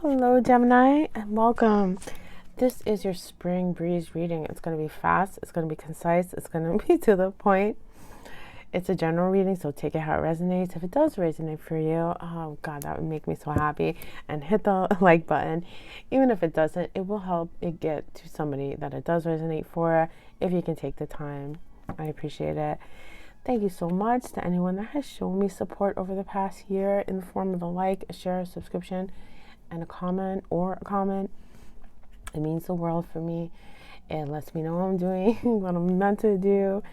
Hello, Gemini, and welcome. This is your spring breeze reading. It's going to be fast, it's going to be concise, it's going to be to the point. It's a general reading, so take it how it resonates. If it does resonate for you, oh God, that would make me so happy. And hit the like button. Even if it doesn't, it will help it get to somebody that it does resonate for if you can take the time. I appreciate it. Thank you so much to anyone that has shown me support over the past year in the form of a like, a share, a subscription, and a comment or a comment. It means the world for me. It lets me know what I'm doing, what I'm meant to do.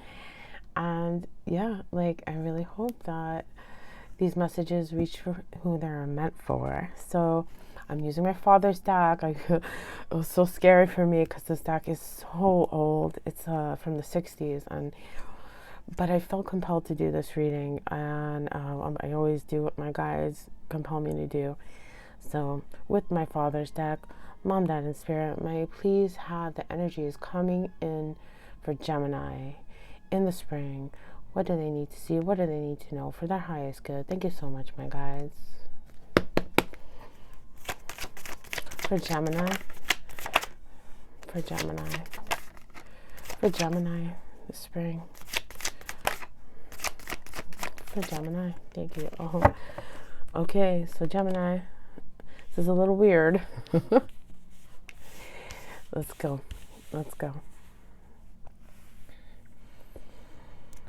And yeah, I really hope that these messages reach for who they're meant for. So I'm using my father's deck. It was so scary for me because this deck is so old. It's from the 60s, but I felt compelled to do this reading, and I always do what my guides compel me to do. So with my father's deck, Mom, Dad, and Spirit, may I please have the energies coming in for Gemini in the spring. What do they need to see? What do they need to know for their highest good? Thank you so much, my guides. For Gemini, for Gemini, for Gemini, the spring. For Gemini, thank you. Oh, okay, so Gemini, this is a little weird. Let's go.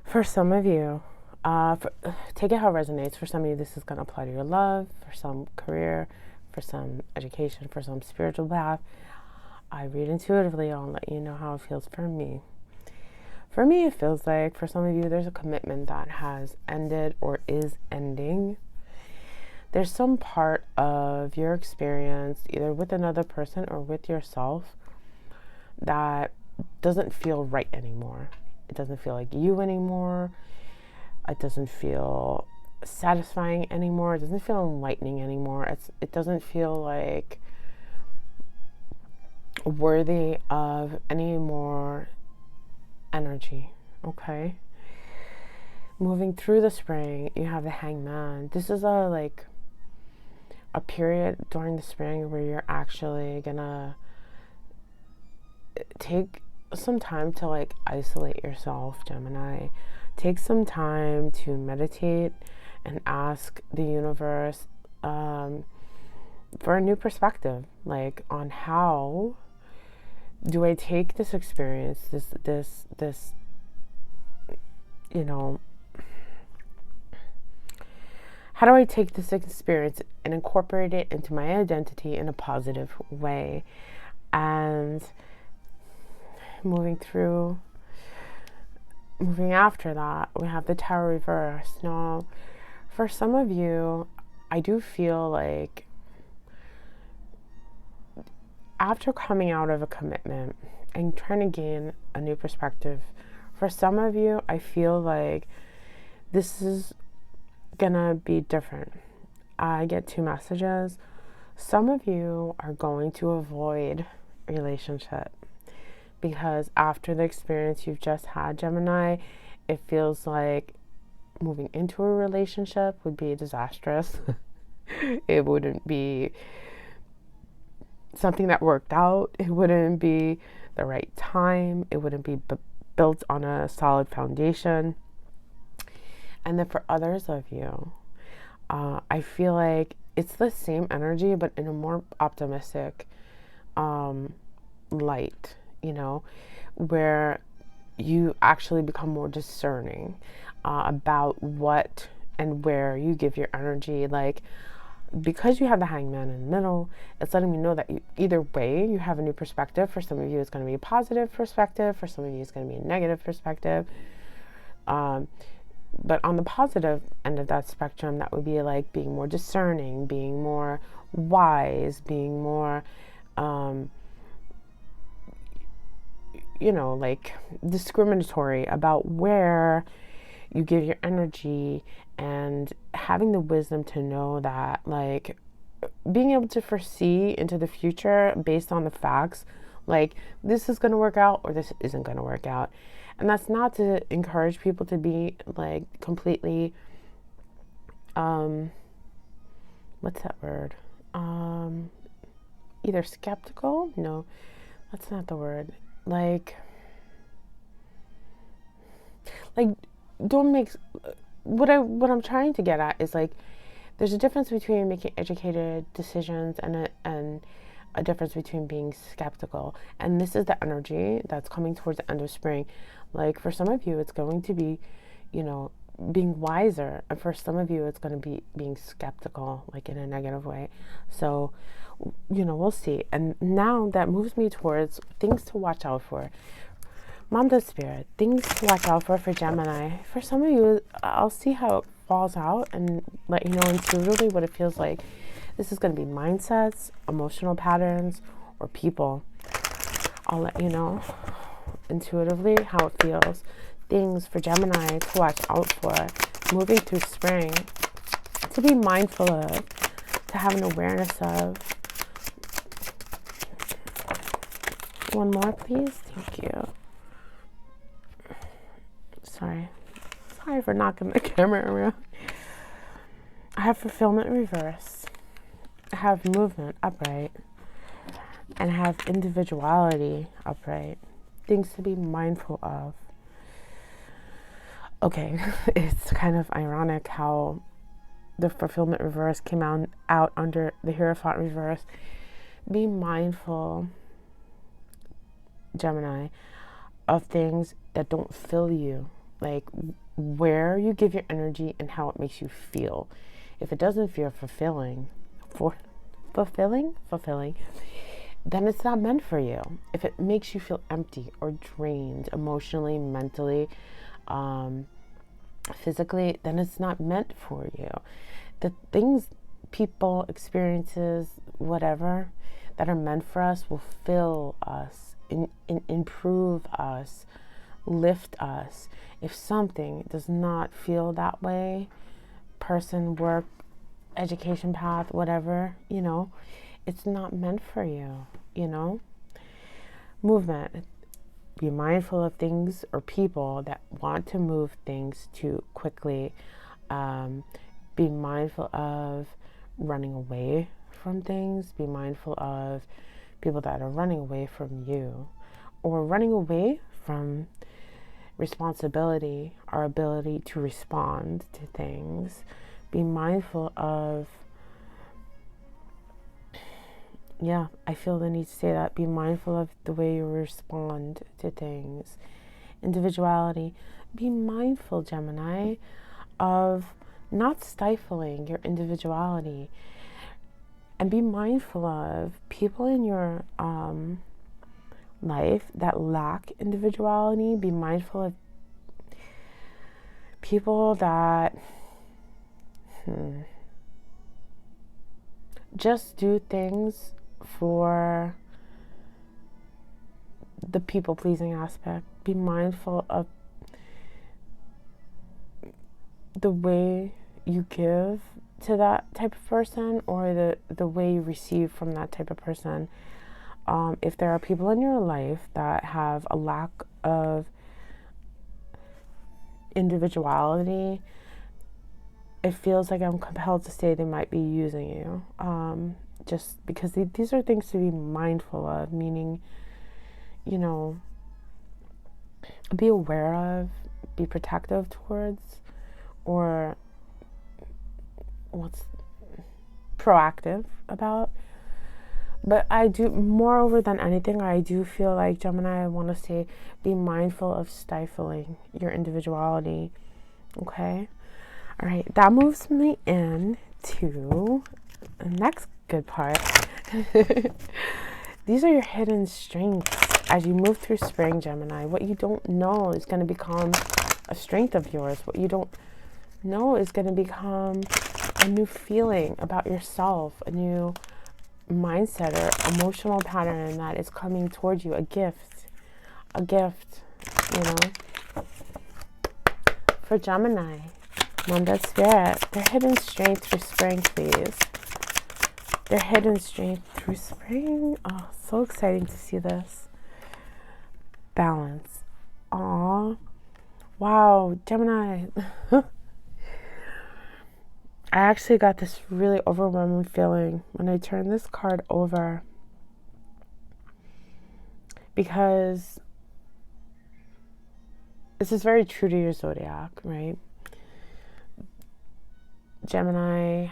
For some of you, take it how it resonates. For some of you, this is going to apply to your love, for some career, for some education, for some spiritual path. I read intuitively. I'll let you know how it feels for me. For me, it feels like for some of you, there's a commitment that has ended or is ending. There's some part of your experience, either with another person or with yourself, that doesn't feel right anymore. It doesn't feel like you anymore. It doesn't feel satisfying anymore. It doesn't feel enlightening anymore. It doesn't feel like worthy of any more energy. Okay? Moving through the spring, you have the Hangman. This is a period during the spring where you're actually gonna take some time to isolate yourself, Gemini. Take some time to meditate and ask the universe for a new perspective, on how do I take this experience, this how do I take this experience and incorporate it into my identity in a positive way? And moving after that, we have the Tower reverse. Now, for some of you, I do feel like after coming out of a commitment and trying to gain a new perspective, for some of you, I feel like this is gonna be different. I get two messages. Some of you are going to avoid relationship because after the experience you've just had, Gemini, it feels like moving into a relationship would be disastrous. It wouldn't be something that worked out. It wouldn't be the right time. It wouldn't be built on a solid foundation. And then for others of you, I feel like it's the same energy, but in a more optimistic light, where you actually become more discerning about what and where you give your energy. Because you have the Hangman in the middle, it's letting me know that either way, you have a new perspective. For some of you, it's going to be a positive perspective. For some of you, it's going to be a negative perspective. But on the positive end of that spectrum, that would be being more discerning, being more wise, being more, discriminatory about where you give your energy, and having the wisdom to know that, being able to foresee into the future based on the facts, this is going to work out or this isn't going to work out. And that's not to encourage people to be completely, what's that word? either skeptical. No, that's not the word. Like don't make what I'm trying to get at is like there's a difference between making educated decisions and a difference between being skeptical. And this is the energy that's coming towards the end of spring. Like for some of you, it's going to be, being wiser. And for some of you, it's going to be being skeptical, like in a negative way. So, we'll see. And now that moves me towards things to watch out for. Mom does Spirit, things to watch out for Gemini. For some of you, I'll see how it falls out and let you know intuitively what it feels like. This is going to be mindsets, emotional patterns, or people. I'll let you know intuitively how it feels. Things for Gemini to watch out for, moving through spring, to be mindful of, to have an awareness of. One more, please. Thank you. Sorry for knocking the camera around. I have fulfillment reverse. I have movement upright. And I have individuality upright. Things to be mindful of. Okay, it's kind of ironic how the fulfillment reverse came out under the Hierophant reverse. Be mindful, Gemini, of things that don't fill you. Like where you give your energy and how it makes you feel. If it doesn't feel fulfilling, then it's not meant for you. If it makes you feel empty or drained emotionally, mentally, physically, then it's not meant for you. The things, people, experiences, whatever, that are meant for us will fill us, improve us, lift us. If something does not feel that way, person, work, education path, whatever, it's not meant for you, Movement. Be mindful of things or people that want to move things too quickly. Be mindful of running away from things. Be mindful of people that are running away from you or running away from responsibility, our ability to respond to things. Be mindful of, I feel the need to say that. Be mindful of the way you respond to things. Individuality. Be mindful, Gemini, of not stifling your individuality. And be mindful of people in your life that lack individuality. Be mindful of people that just do things for the people-pleasing aspect. Be mindful of the way you give to that type of person or the way you receive from that type of person. If there are people in your life that have a lack of individuality, it feels like I'm compelled to say they might be using you. Just because these are things to be mindful of, meaning, be aware of, be protective towards, or what's proactive about. But I do, moreover than anything, I do feel like, Gemini, I want to say, be mindful of stifling your individuality. Okay? All right, that moves me into the next good part. These are your hidden strengths as you move through spring, Gemini. What you don't know is going to become a strength of yours. What you don't know is going to become a new feeling about yourself, a new mindset or emotional pattern that is coming towards you, a gift, For Gemini, Mom does Spirit, their hidden strength for spring, please. Their hidden strength through spring. Oh, so exciting to see this. Balance. Aw. Wow, Gemini. I actually got this really overwhelming feeling when I turned this card over. because this is very true to your zodiac, right? Gemini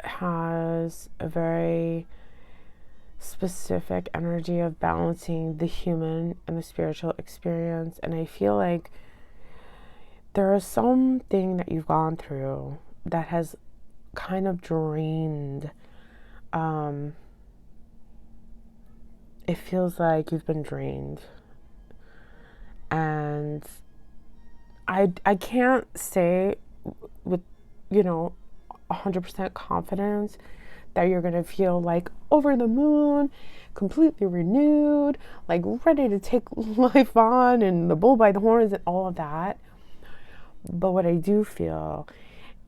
has a very specific energy of balancing the human and the spiritual experience. And I feel like there is something that you've gone through that has kind of drained. It feels like you've been drained. And I can't say with, 100% confidence that you're going to feel like over the moon, completely renewed, like ready to take life on and the bull by the horns and all of that. But what I do feel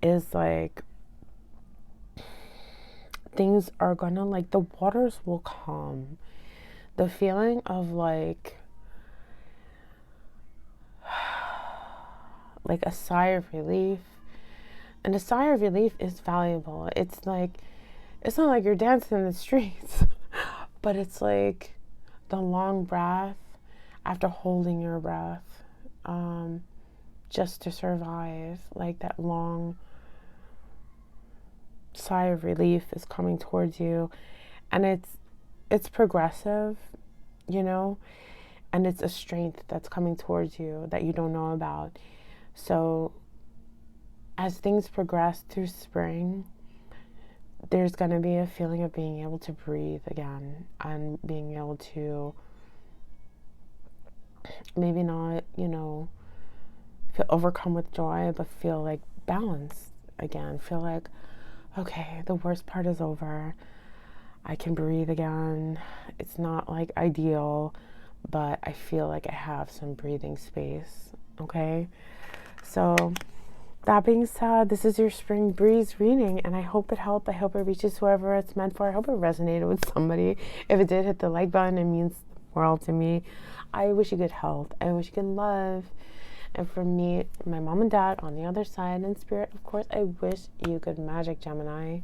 is like things are gonna, like, the waters will calm. The feeling of like a sigh of relief. And a sigh of relief is valuable. It's like, it's not like you're dancing in the streets, but it's like the long breath after holding your breath, just to survive. Like that long sigh of relief is coming towards you, and it's progressive, and it's a strength that's coming towards you that you don't know about. So as things progress through spring, there's going to be a feeling of being able to breathe again and being able to maybe not, feel overcome with joy, but feel like balanced again. Feel like, okay, the worst part is over. I can breathe again. It's not like ideal, but I feel like I have some breathing space. Okay? So that being said, this is your spring breeze reading, and I hope it helped. I hope it reaches whoever it's meant for. I hope it resonated with somebody. If it did, hit the like button. It means the world to me. I wish you good health. I wish you good love. And for me, my mom and dad on the other side, and spirit, of course, I wish you good magic, Gemini.